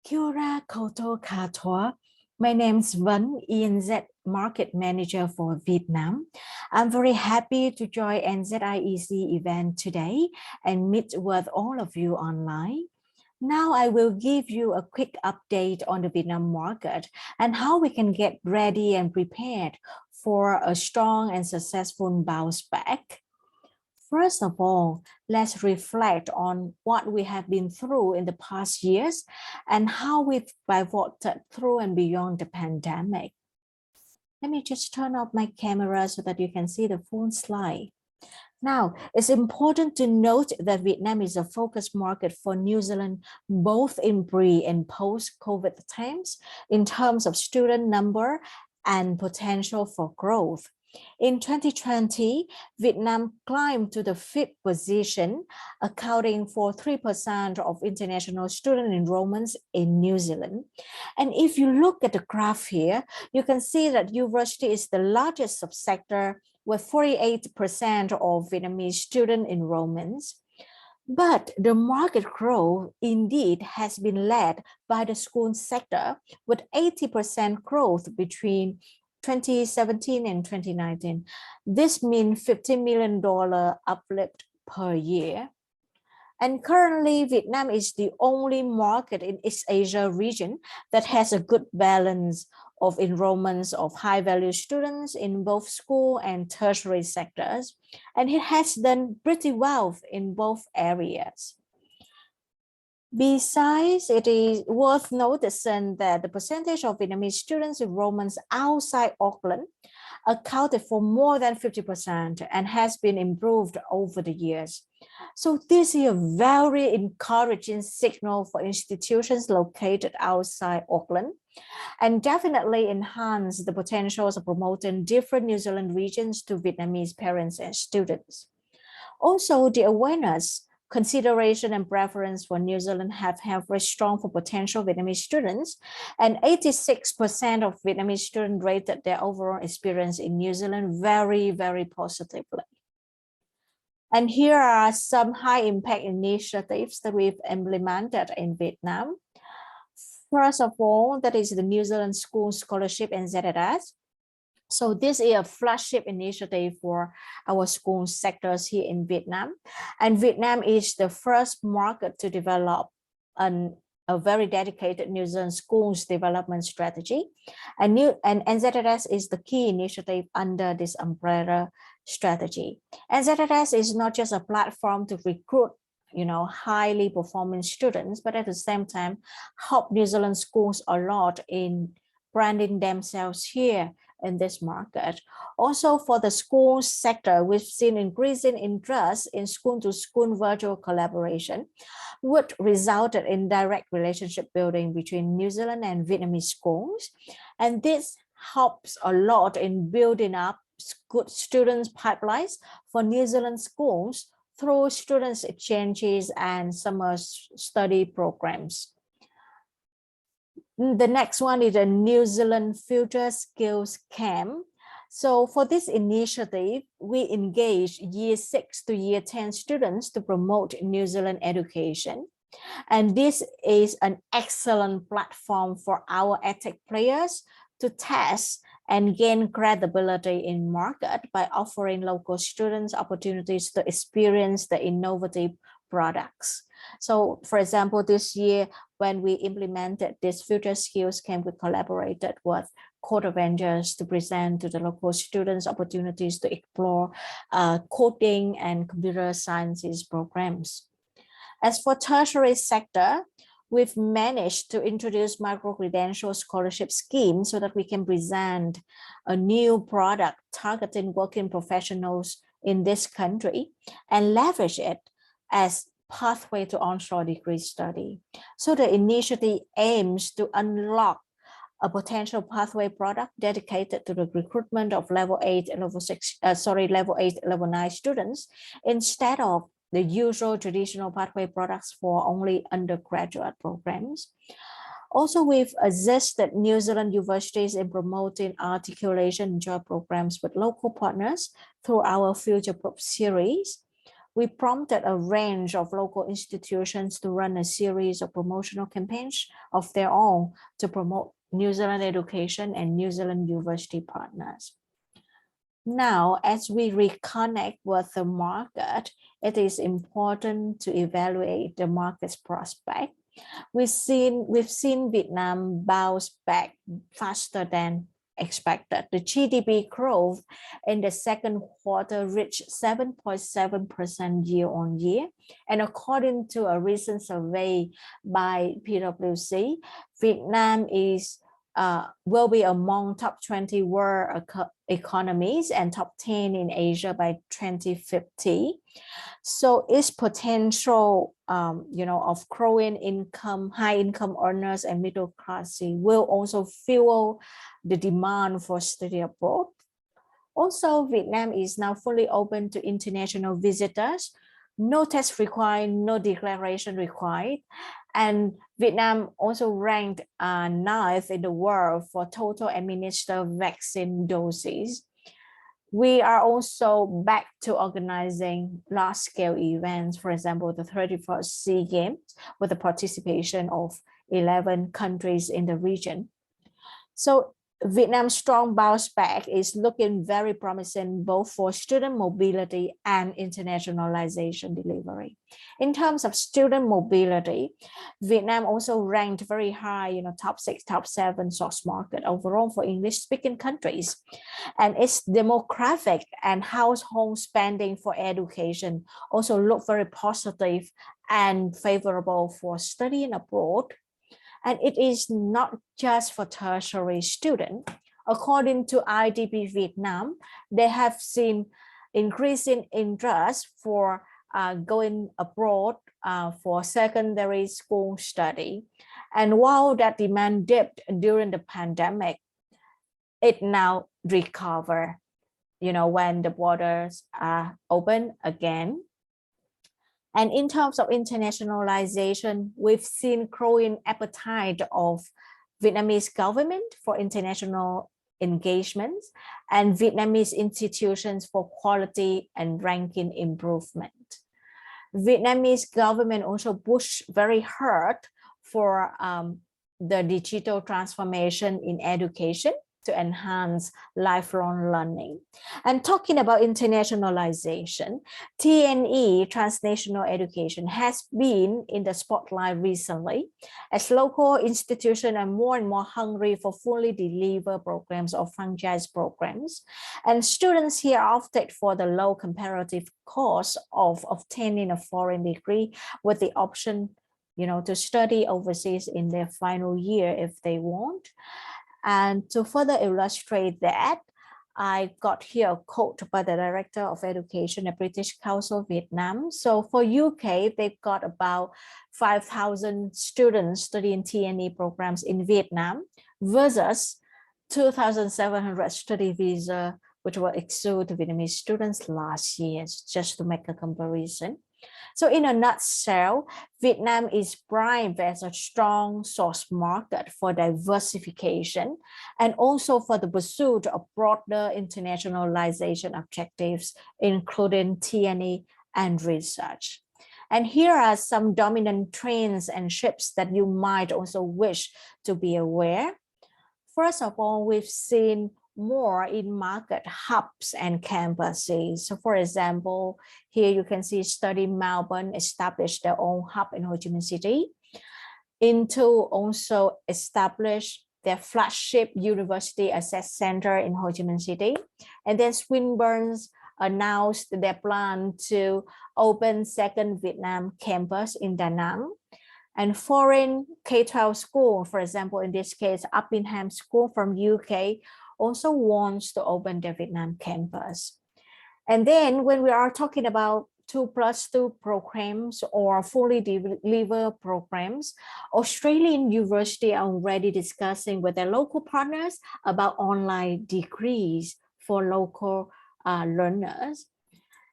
Kia ora, koutou katoa. My name is Vấn, ENZ Market Manager for Vietnam. I'm very happy to join NZIEC event today and meet with all of you online. Now I will give you a quick update on the Vietnam market and how we can get ready and prepared for a strong and successful bounce back. First of all, let's reflect on what we have been through in the past years and how we've pivoted through and beyond the pandemic. Let me just turn off my camera so that you can see the full slide. Now, it's important to note that Vietnam is a focus market for New Zealand, both in pre and post-COVID times, in terms of student number and potential for growth. In 2020, Vietnam climbed to the fifth position, accounting for 3% of international student enrollments in New Zealand. And if you look at the graph here, you can see that university is the largest subsector with 48% of Vietnamese student enrollments. But the market growth indeed has been led by the school sector with 80% growth between 2017 and 2019. This means $50 million uplift per year. And currently, Vietnam is the only market in East Asia region that has a good balance of enrollments of high-value students in both school and tertiary sectors. And it has done pretty well in both areas. Besides, it is worth noticing that the percentage of Vietnamese students enrollments outside Auckland accounted for more than 50% and has been improved over the years. So this is a very encouraging signal for institutions located outside Auckland and definitely enhance the potentials of promoting different New Zealand regions to Vietnamese parents and students. Also, the awareness, consideration and preference for New Zealand have very strong for potential Vietnamese students, and 86% of Vietnamese students rated their overall experience in New Zealand very, very positively. And here are some high impact initiatives that we've implemented in Vietnam. First of all, that is the New Zealand School Scholarship and ZSS. So this is a flagship initiative for our school sectors here in Vietnam. And Vietnam is the first market to develop a very dedicated New Zealand schools development strategy. And NZSS is the key initiative under this umbrella strategy. NZSS is not just a platform to recruit highly performing students, but at the same time, help New Zealand schools a lot in branding themselves here in this market. Also for the school sector, we've seen increasing interest in school-to-school virtual collaboration, which resulted in direct relationship building between New Zealand and Vietnamese schools. And this helps a lot in building up good students pipelines for New Zealand schools through students exchanges and summer study programs. The next one is a New Zealand Future Skills Camp. So for this initiative, we engage year 6 to year 10 students to promote New Zealand education. And this is an excellent platform for our edtech players to test and gain credibility in market by offering local students opportunities to experience the innovative products. So for example, this year, when we implemented this Future Skills Camp, we collaborated with Code Avengers to present to the local students opportunities to explore coding and computer sciences programs. As for tertiary sector, we've managed to introduce micro-credential scholarship scheme so that we can present a new product targeting working professionals in this country and leverage it as pathway to onshore degree study. So the initiative aims to unlock a potential pathway product dedicated to the recruitment of level 8 and level 9 students instead of the usual traditional pathway products for only undergraduate programs. Also, we've assisted New Zealand universities in promoting articulation job programs with local partners through our Future Proof series. we prompted a range of local institutions to run a series of promotional campaigns of their own to promote New Zealand education and New Zealand university partners. Now, as we reconnect with the market, it is important to evaluate the market's prospect. We've seen Vietnam bounce back faster than expected. The GDP growth in the second quarter reached 7.7% year on year. And according to a recent survey by PwC, Vietnam will be among top 20 world economies and top 10 in Asia by 2050. So its potential, of growing income, high income earners and middle class will also fuel the demand for study abroad. Also, Vietnam is now fully open to international visitors. No test required, no declaration required. And Vietnam also ranked 9th in the world for total administered vaccine doses. We are also back to organizing large-scale events, for example, the 31st SEA Games, with the participation of 11 countries in the region. So Vietnam's strong bounce back is looking very promising both for student mobility and internationalization delivery. In terms of student mobility, Vietnam also ranked very high, top 6, top 7 source market overall for English-speaking countries. And its demographic and household spending for education also look very positive and favorable for studying abroad. And it is not just for tertiary students. According to IDP Vietnam, they have seen increasing interest for going abroad for secondary school study. And while that demand dipped during the pandemic, it now recovered, when the borders are open again. And in terms of internationalization, we've seen growing appetite of Vietnamese government for international engagements and Vietnamese institutions for quality and ranking improvement. Vietnamese government also pushed very hard for the digital transformation in education to enhance lifelong learning. And talking about internationalization, TNE, transnational education, has been in the spotlight recently as local institutions are more and more hungry for fully delivered programs or franchise programs. And students here opted for the low comparative cost of obtaining a foreign degree with the option, to study overseas in their final year if they want. And to further illustrate that, I got here a quote by the Director of Education at British Council Vietnam. So for UK, they've got about 5,000 students studying TNE programs in Vietnam versus 2,700 study visa, which were issued to Vietnamese students last year, just to make a comparison. So in a nutshell, Vietnam is primed as a strong source market for diversification and also for the pursuit of broader internationalization objectives, including TNE and research. And here are some dominant trends and shifts that you might also wish to be aware. First of all, we've seen more in market hubs and campuses. So for example, here you can see Study Melbourne established their own hub in Ho Chi Minh City. Into also established their flagship University Access Center in Ho Chi Minh City. And then Swinburne's announced their plan to open second Vietnam campus in Da Nang. And foreign K-12 school, for example, in this case, Uppingham School from UK, also wants to open their Vietnam campus. And then when we are talking about 2+2 programs or fully delivered programs, Australian universities are already discussing with their local partners about online degrees for local learners.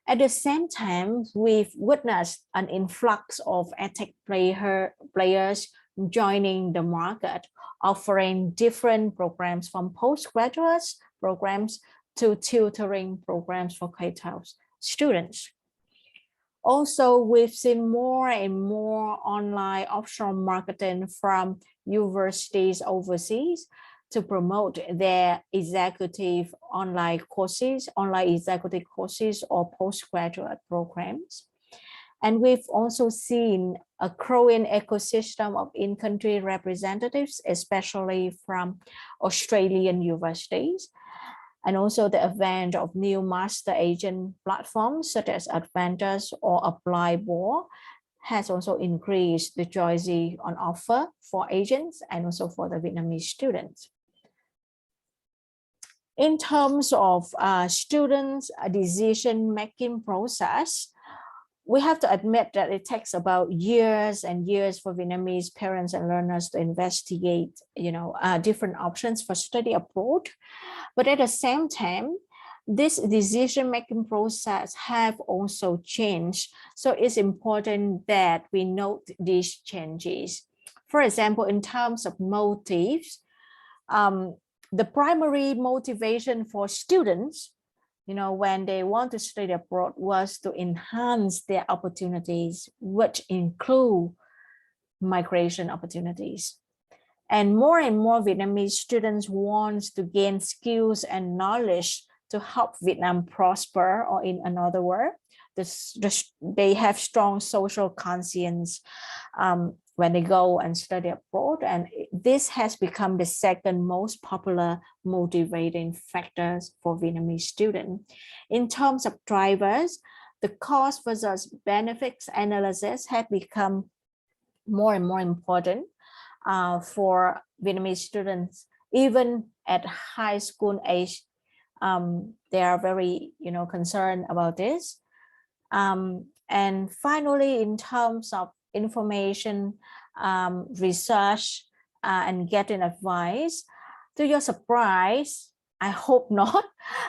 At the same time, we've witnessed an influx of edtech players joining the market, offering different programs from postgraduate programs to tutoring programs for K-12 students. Also, we've seen more and more online offshore marketing from universities overseas to promote their executive online executive courses or postgraduate programs. And we've also seen a growing ecosystem of in-country representatives, especially from Australian universities, and also the advent of new master agent platforms such as Advantage or Apply.Bo has also increased the choices on offer for agents and also for the Vietnamese students. In terms of students' decision-making process, we have to admit that it takes about years and years for Vietnamese parents and learners to investigate, different options for study abroad. But at the same time, this decision-making process have also changed. So it's important that we note these changes. For example, in terms of motives, the primary motivation for students, when they want to study abroad, was to enhance their opportunities, which include migration opportunities. And more Vietnamese students want to gain skills and knowledge to help Vietnam prosper, or in another word, they have strong social conscience when they go and study abroad. And this has become the second most popular motivating factors for Vietnamese students. In terms of drivers, the cost versus benefits analysis have become more and more important for Vietnamese students. Even at high school age, they are very, concerned about this. And finally, in terms of information, research, and getting advice, to your surprise, I hope not,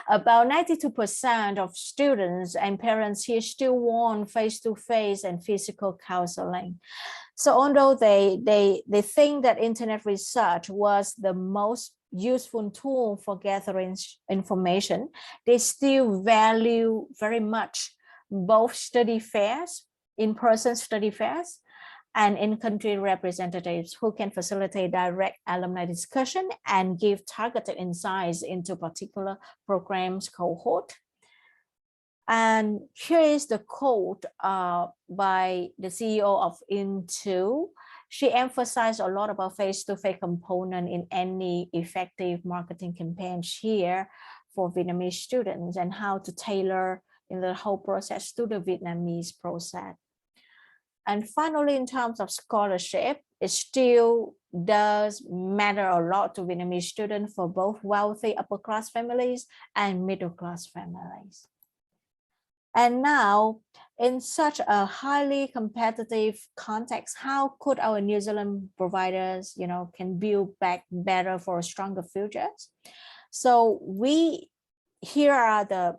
about 92% of students and parents here still want face-to-face and physical counseling. So although they think that internet research was the most useful tool for gathering information, they still value very much both study fairs, in-person study fairs, and in-country representatives who can facilitate direct alumni discussion and give targeted insights into particular programs cohort. And here is the quote by the CEO of Into. She emphasized a lot about face-to-face component in any effective marketing campaigns here for Vietnamese students, and how to tailor in the whole process to the Vietnamese process. And finally, in terms of scholarship, it still does matter a lot to Vietnamese students for both wealthy upper-class families and middle-class families. And now, in such a highly competitive context, how could our New Zealand providers, can build back better for a stronger future? So here are the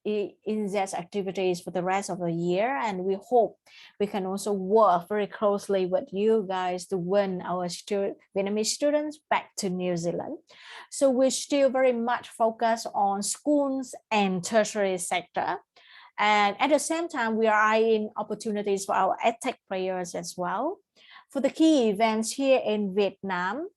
NZ's activities for the rest of the year, and we hope we can also work very closely with you guys to win our Vietnamese students back to New Zealand. So we're still very much focused on schools and tertiary sector. And at the same time, we are eyeing opportunities for our EdTech players as well. For the key events here in Vietnam,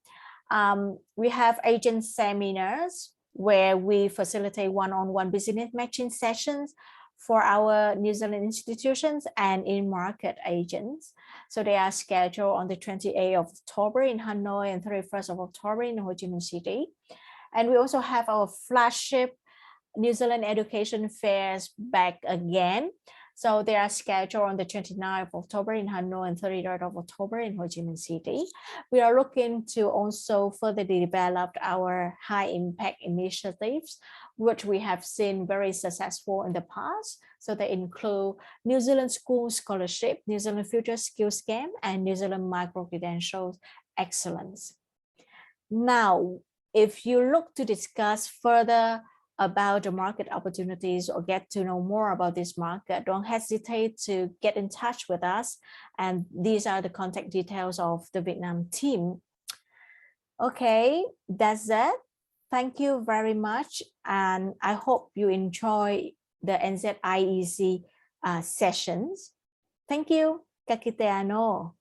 we have agent seminars where we facilitate one-on-one business matching sessions for our New Zealand institutions and in-market agents. So they are scheduled on the 28th of October in Hanoi and 31st of October in Ho Chi Minh City. And we also have our flagship New Zealand education fairs back again. So they are scheduled on the 29th of October in Hanoi and 33rd of October in Ho Chi Minh City. We are looking to also further develop our high impact initiatives, which we have seen very successful in the past. So they include New Zealand School Scholarship, New Zealand Future Skills Camp, and New Zealand Micro Credentials Excellence. Now, if you look to discuss further about the market opportunities or get to know more about this market, don't hesitate to get in touch with us. And these are the contact details of the Vietnam team. Okay, that's it. Thank you very much. And I hope you enjoy the NZIEC sessions. Thank you, KT020.